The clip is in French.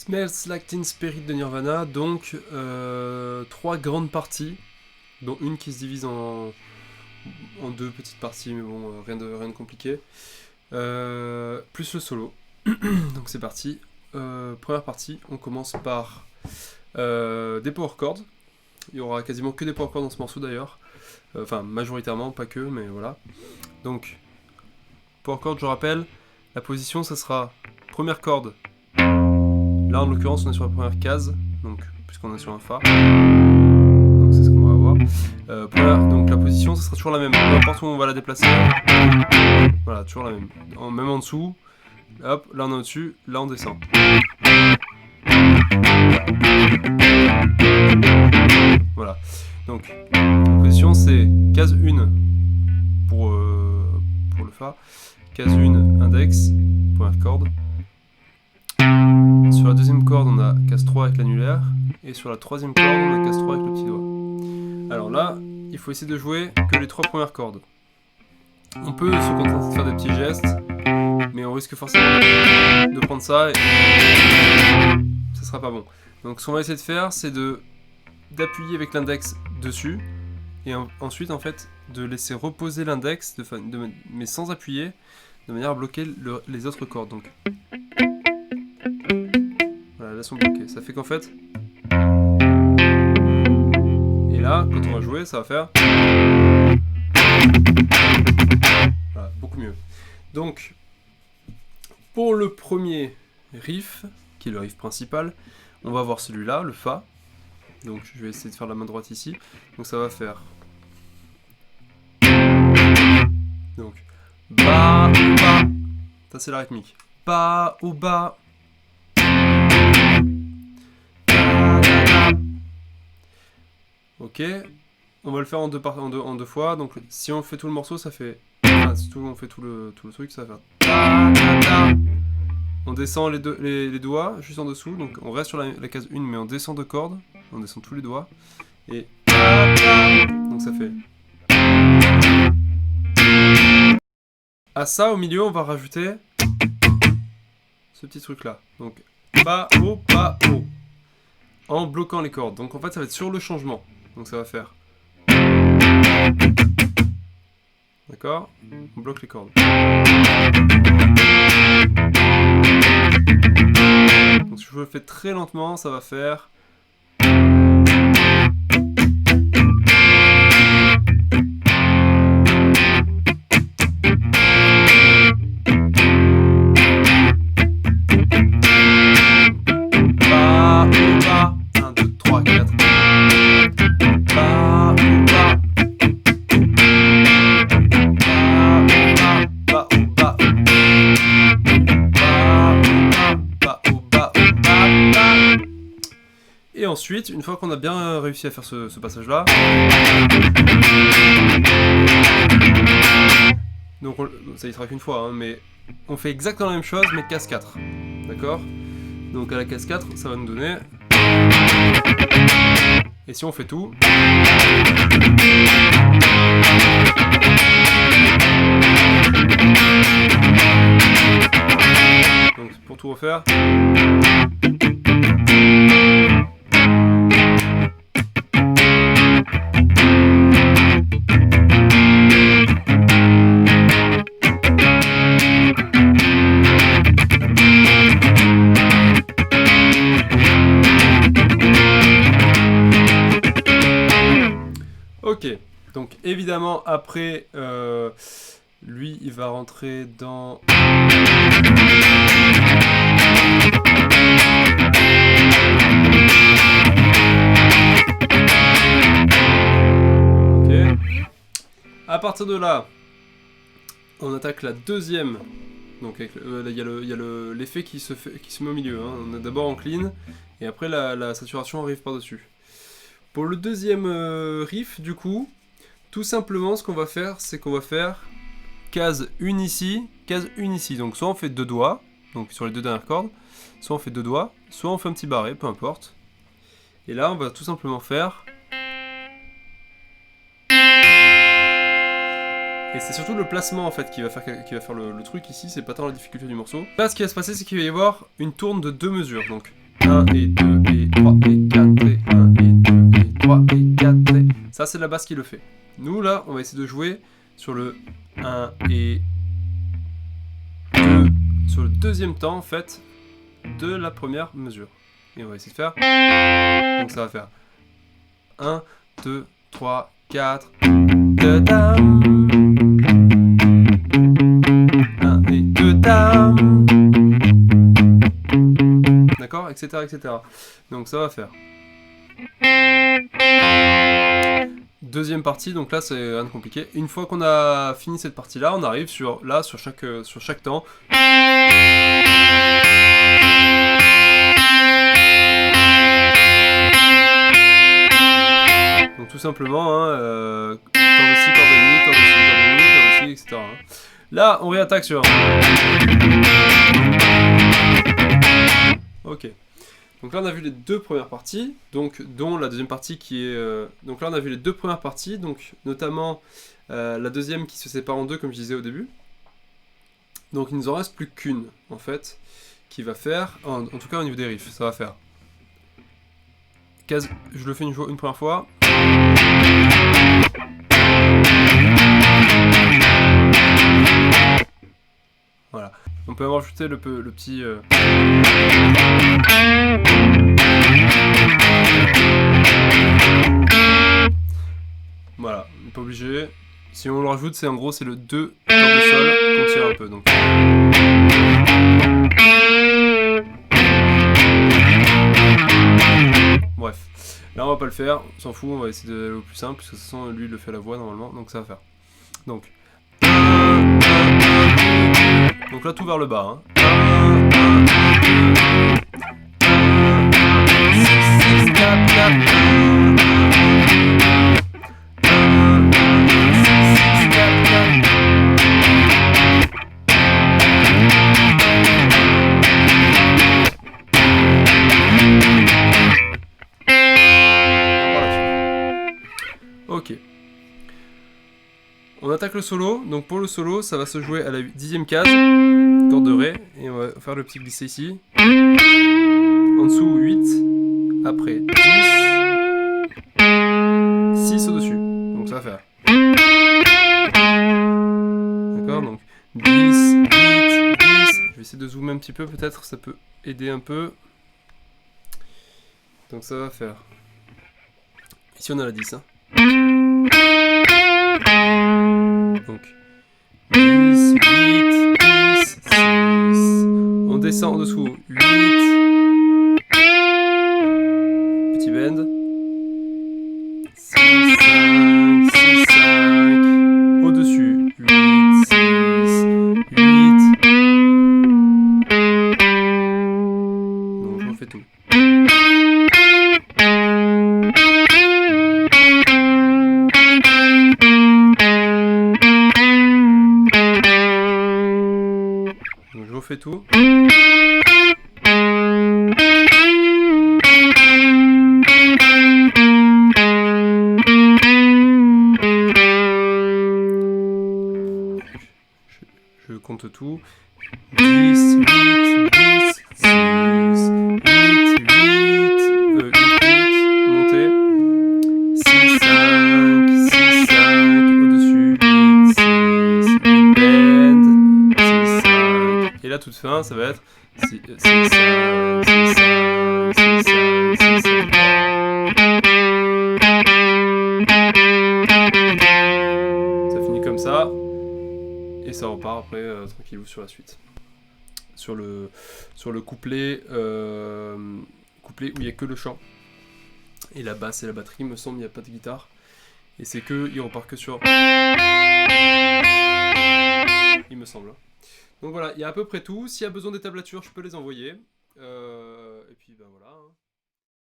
Smells Like Teen Spirit de Nirvana, donc 3 grandes parties, dont une qui se divise en 2 petites parties, mais bon, rien de compliqué, plus le solo. Donc c'est parti. Première partie, on commence par des power chords. Il y aura quasiment que des power chords dans ce morceau d'ailleurs. Enfin, majoritairement, pas que, mais voilà. Donc, power chord, je rappelle, la position, ça sera première corde. Là, en l'occurrence, on est sur la première case, donc puisqu'on est sur un Fa. Donc, c'est ce qu'on va avoir. Donc, la position, ça sera toujours la même. Peu importe où on va la déplacer. Voilà, toujours la même. Même en dessous. Hop, là, on est au-dessus. Là, on descend. Voilà. Donc, la position, c'est case 1 pour le Fa. Case 1, index, première corde. Sur la deuxième corde, on a case 3 avec l'annulaire. Et sur la troisième corde, on a case 3 avec le petit doigt. Alors là, il faut essayer de jouer que les 3 premières cordes. On peut se contenter de faire des petits gestes, mais on risque forcément de prendre ça et ça sera pas bon. Donc ce qu'on va essayer de faire, c'est d'appuyer avec l'index dessus, et ensuite en fait de laisser reposer l'index, mais sans appuyer, de manière à bloquer les autres cordes. Donc voilà, là sont bloquées. Ça fait qu'en fait, et là quand on va jouer, ça va faire voilà, beaucoup mieux. Donc pour le premier riff, qui est le riff principal, on va avoir celui-là, le Fa. Donc je vais essayer de faire la main droite ici. Donc ça va faire donc Ba ou Ba. Ça c'est la rythmique. Ba ou Ba. Ok. On va le faire en deux fois. Donc si on fait tout le morceau, ça fait. Enfin, si on fait tout le truc, ça va faire. On descend les doigts juste en dessous. Donc on reste sur la case 1, mais on descend 2 cordes. On descend tous les doigts. Et. Donc ça fait. À ça, au milieu, on va rajouter ce petit truc là. Donc, Ba, O, Ba, O. En bloquant les cordes. Donc en fait, ça va être sur le changement. Donc ça va faire. D'accord ? On bloque les cordes. Donc si je le fais très lentement, ça va faire. Et ensuite, une fois qu'on a bien réussi à faire ce passage-là, donc ça y sera qu'une fois, hein, mais on fait exactement la même chose, mais case 4. D'accord ? Donc à la case 4, ça va nous donner. Et si on fait tout. Donc pour tout refaire. Ok, donc évidemment après, lui il va rentrer dans... Ok, à partir de là, on attaque la deuxième, donc il y a l'effet qui se met au milieu, hein. On est d'abord en clean, et après la saturation arrive par-dessus. Pour le deuxième riff, du coup, tout simplement, ce qu'on va faire, c'est qu'on va faire case 1 ici, case 1 ici. Donc soit on fait 2 doigts, donc sur les 2 dernières cordes, soit on fait 2 doigts, soit on fait un petit barré, peu importe. Et là, on va tout simplement faire... Et c'est surtout le placement en fait qui va faire le truc ici, c'est pas tant la difficulté du morceau. Là, ce qui va se passer, c'est qu'il va y avoir une tourne de 2 mesures, donc... 1 et 2 et 3 et 4 et 1 et 2 et 3 et 4 et... Ça c'est la basse qui le fait. Nous là, on va essayer de jouer sur le 1 et 2, sur le deuxième temps en fait de la première mesure. Et on va essayer de faire. Donc ça va faire 1, 2, 3, 4. 1 et 2 tam. D'accord, etc., etc. Donc ça va faire. Deuxième partie, donc là c'est rien de compliqué. Une fois qu'on a fini cette partie-là, on arrive sur chaque temps. Donc tout simplement, hein, corde de si, corde de mi, corde de si, corde de mi, corde de si, etc. Hein. Là, on réattaque sur... Ok. Donc là, on a vu les deux premières parties, donc dont la deuxième partie qui est... Donc là, on a vu les deux premières parties, donc notamment la deuxième qui se sépare en deux, comme je disais au début. Donc il nous en reste plus qu'une, en fait, qui va faire... En tout cas, au niveau des riffs, ça va faire... Je le fais une première fois. Voilà. On peut avoir ajouté le petit... Voilà, on n'est pas obligé. Si on le rajoute, c'est en gros c'est le 2 cordes de sol qu'on tire un peu. Donc. Bref, là on va pas le faire, on s'en fout, on va essayer d'aller au plus simple, parce que de toute façon lui il le fait à la voix normalement, donc ça va faire. Donc là tout vers le bas. Hein. 6, 4, 4. Ok. On attaque le solo. Donc pour le solo, ça va se jouer à la 10e case, corde de Ré, et on va faire le petit glissé ici. En dessous 8, après 10, 6 au-dessus. Donc ça va faire. D'accord, donc 10, 8, 10. Je vais essayer de zoomer un petit peu, peut-être ça peut aider un peu. Donc ça va faire. Ici on a la 10. Hein. Donc 10, 8, 10, 6. On descend en dessous 8. Petit bend. 6, 5, 6, 5. Au-dessus 8, 6, 8. Donc je refais tout. Donc je refais tout. Je compte tout. 10, 8, 10, 6, 8, 8, 8, montez. 6, 5, 6, 5, au-dessus, 8, 6, 8, bend, 6, 5. Et là, toute fin, ça va être 6, 5, 6, 5, 6, 5, 6, 5. Ça finit comme ça. Et ça repart après tranquillou sur la suite. Sur le couplet, couplet où il n'y a que le chant. Et la basse et la batterie, il me semble, il n'y a pas de guitare. Et c'est que, il repart que sur... Il me semble. Donc voilà, il y a à peu près tout. S'il y a besoin des tablatures, je peux les envoyer. Et puis ben voilà.